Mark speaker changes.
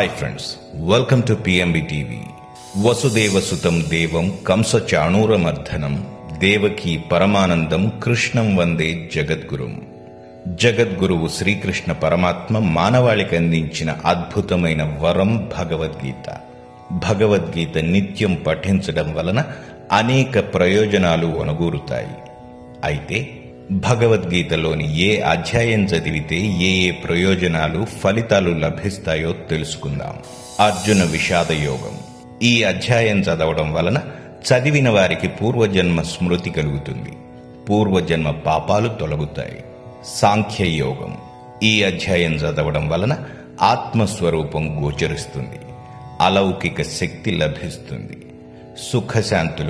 Speaker 1: Hi friends, welcome to PMB TV. వసుదేవ సుతం దేవం కంస చాణూరమర్ధనం దేవకీ పరమానందం కృష్ణం వందే జగద్గురుం. జగద్గురువు శ్రీకృష్ణ పరమాత్మ మానవాళికి అందించిన అద్భుతమైన వరం భగవద్గీత. భగవద్గీత నిత్యం పఠించడం వలన అనేక ప్రయోజనాలు ఒనగూరుతాయి. అయితే భగవద్గీతలోని ఏ అధ్యాయం చదివితే ఏ ప్రయోజనాలు ఫలితాలు లభిస్తాయో తెలుసుకుందాం. అర్జున విషాద యోగం. ఈ అధ్యాయం చదవడం వలన చదివిన వారికి పూర్వజన్మ స్మృతి కలుగుతుంది, పూర్వజన్మ పాపాలు తొలగుతాయి. సాంఖ్యయోగం. ఈ అధ్యాయం చదవడం వలన ఆత్మస్వరూపం గోచరిస్తుంది, అలౌకిక శక్తి లభిస్తుంది, సుఖశాంతులు